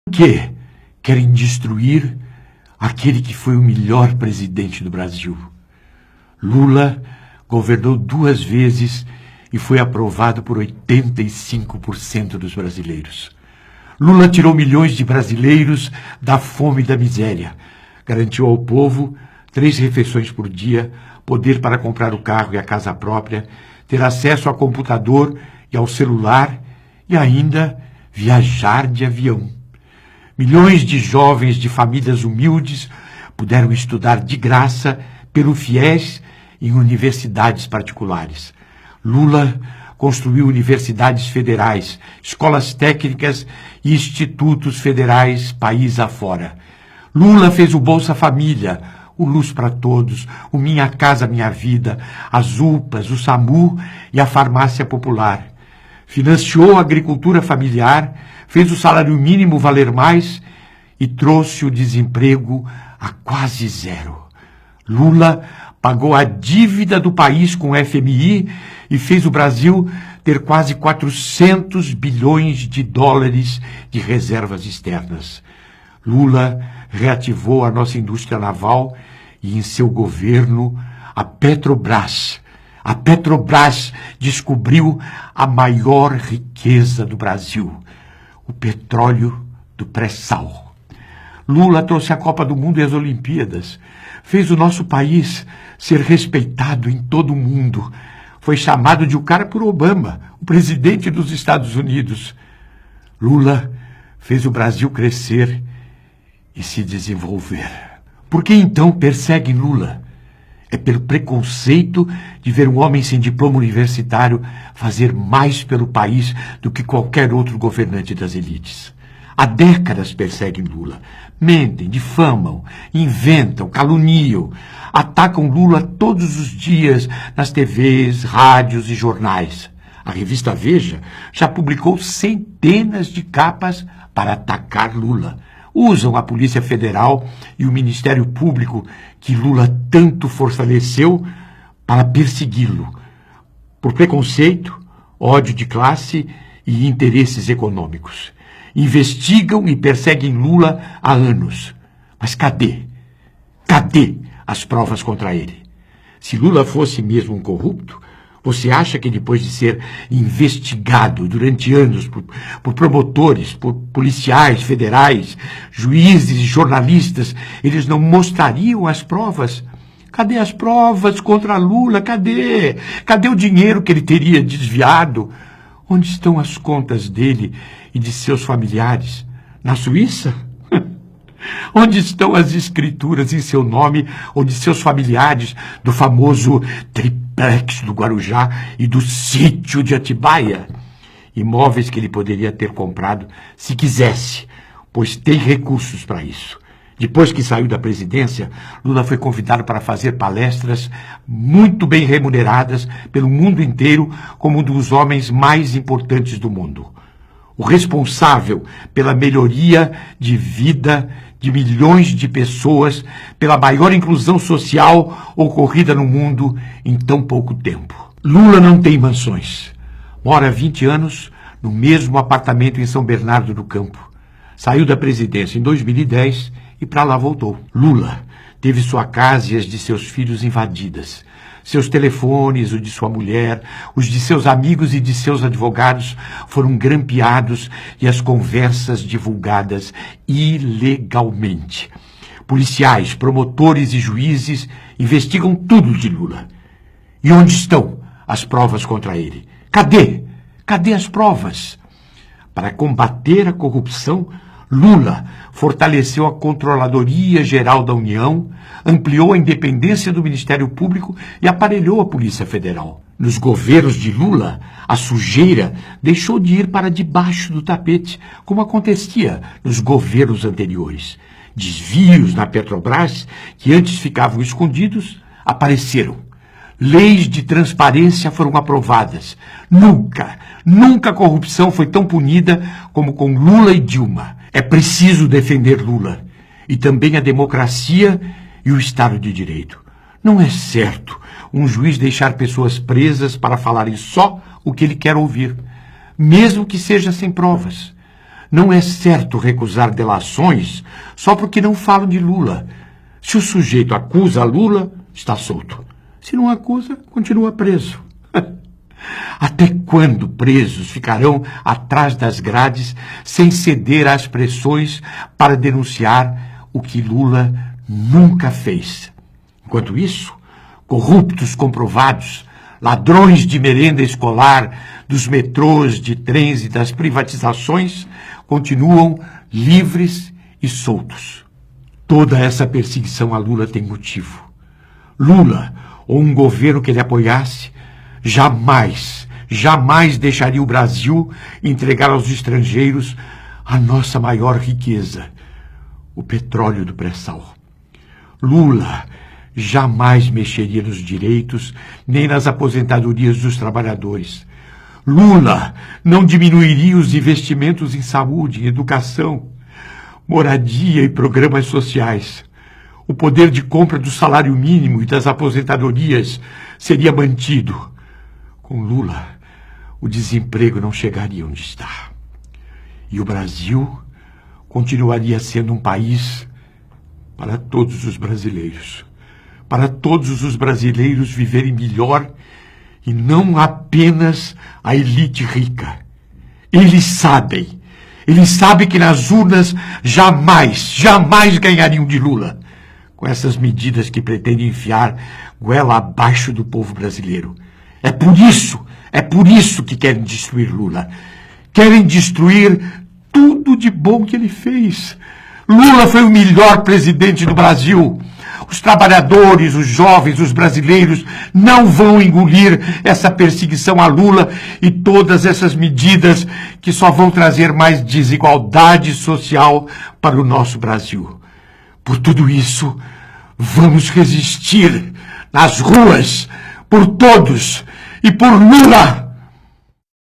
Que querem destruir aquele que foi o melhor presidente do Brasil. Lula governou 2 vezes e foi aprovado por 85% dos brasileiros. Lula tirou milhões de brasileiros da fome e da miséria. Garantiu ao povo 3 refeições por dia, poder para comprar o carro e a casa própria, ter acesso a computador e ao celular e ainda viajar de avião. Milhões de jovens de famílias humildes puderam estudar de graça pelo FIES em universidades particulares. Lula construiu universidades federais, escolas técnicas e institutos federais país afora. Lula fez o Bolsa Família, o Luz para Todos, o Minha Casa Minha Vida, as UPAs, o SAMU e a Farmácia Popular. Financiou a agricultura familiar, fez o salário mínimo valer mais e trouxe o desemprego a quase 0. Lula pagou a dívida do país com o FMI e fez o Brasil ter quase 400 bilhões de dólares de reservas externas. Lula reativou a nossa indústria naval e, em seu governo, a Petrobras. A Petrobras descobriu a maior riqueza do Brasil, o petróleo do pré-sal. Lula trouxe a Copa do Mundo e as Olimpíadas. Fez o nosso país ser respeitado em todo o mundo. Foi chamado de o cara por Obama, o presidente dos Estados Unidos. Lula fez o Brasil crescer e se desenvolver. Por que então perseguem Lula? É pelo preconceito de ver um homem sem diploma universitário fazer mais pelo país do que qualquer outro governante das elites. Há décadas perseguem Lula. Mentem, difamam, inventam, caluniam. Atacam Lula todos os dias nas TVs, rádios e jornais. A revista Veja já publicou centenas de capas para atacar Lula. Usam a Polícia Federal e o Ministério Público, que Lula tanto fortaleceu, para persegui-lo, por preconceito, ódio de classe e interesses econômicos. Investigam e perseguem Lula há anos. Mas cadê? Cadê as provas contra ele? Se Lula fosse mesmo um corrupto, você acha que depois de ser investigado durante anos por promotores, por policiais federais, juízes e jornalistas, eles não mostrariam as provas? Cadê as provas contra Lula? Cadê? Cadê o dinheiro que ele teria desviado? Onde estão as contas dele e de seus familiares? Na Suíça? Onde estão as escrituras em seu nome ou de seus familiares do famoso triplex do Guarujá e do sítio de Atibaia? Imóveis que ele poderia ter comprado se quisesse, pois tem recursos para isso. Depois que saiu da presidência, Lula foi convidado para fazer palestras muito bem remuneradas pelo mundo inteiro como um dos homens mais importantes do mundo. O responsável pela melhoria de vida de milhões de pessoas, pela maior inclusão social ocorrida no mundo em tão pouco tempo. Lula não tem mansões. Mora há 20 anos no mesmo apartamento em São Bernardo do Campo. Saiu da presidência em 2010 e para lá voltou. Lula teve sua casa e as de seus filhos invadidas. Seus telefones, o de sua mulher, os de seus amigos e de seus advogados foram grampeados e as conversas divulgadas ilegalmente. Policiais, promotores e juízes investigam tudo de Lula. E onde estão as provas contra ele? Cadê? Cadê as provas? Para combater a corrupção, Lula fortaleceu a Controladoria Geral da União, ampliou a independência do Ministério Público e aparelhou a Polícia Federal. Nos governos de Lula, a sujeira deixou de ir para debaixo do tapete, como acontecia nos governos anteriores. Desvios na Petrobras, que antes ficavam escondidos, apareceram. Leis de transparência foram aprovadas. Nunca a corrupção foi tão punida como com Lula e Dilma. É preciso defender Lula e também a democracia e o Estado de Direito. Não é certo um juiz deixar pessoas presas para falarem só o que ele quer ouvir, mesmo que seja sem provas. não é certo recusar delações só porque não falam de Lula. Se o sujeito acusa Lula, está solto. Se não acusa, continua preso. Até quando presos ficarão atrás das grades sem ceder às pressões para denunciar o que Lula nunca fez? Enquanto isso, corruptos comprovados, ladrões de merenda escolar, dos metrôs, de trens e das privatizações, continuam livres e soltos. Toda essa perseguição a Lula tem motivo. Lula, ou um governo que ele apoiasse, jamais deixaria o Brasil entregar aos estrangeiros a nossa maior riqueza, o petróleo do pré-sal. Lula jamais mexeria nos direitos nem nas aposentadorias dos trabalhadores. Lula não diminuiria os investimentos em saúde, em educação, moradia e programas sociais. O poder de compra do salário mínimo e das aposentadorias seria mantido. Com Lula, o desemprego não chegaria onde está. E o Brasil continuaria sendo um país para todos os brasileiros. Para todos os brasileiros viverem melhor e não apenas a elite rica. Eles sabem que nas urnas jamais ganhariam de Lula com essas medidas que pretendem enfiar goela abaixo do povo brasileiro. É por isso que querem destruir Lula. Querem destruir tudo de bom que ele fez. Lula foi o melhor presidente do Brasil. Os trabalhadores, os jovens, os brasileiros não vão engolir essa perseguição a Lula e todas essas medidas que só vão trazer mais desigualdade social para o nosso Brasil. Por tudo isso, vamos resistir nas ruas, por todos e por Lula!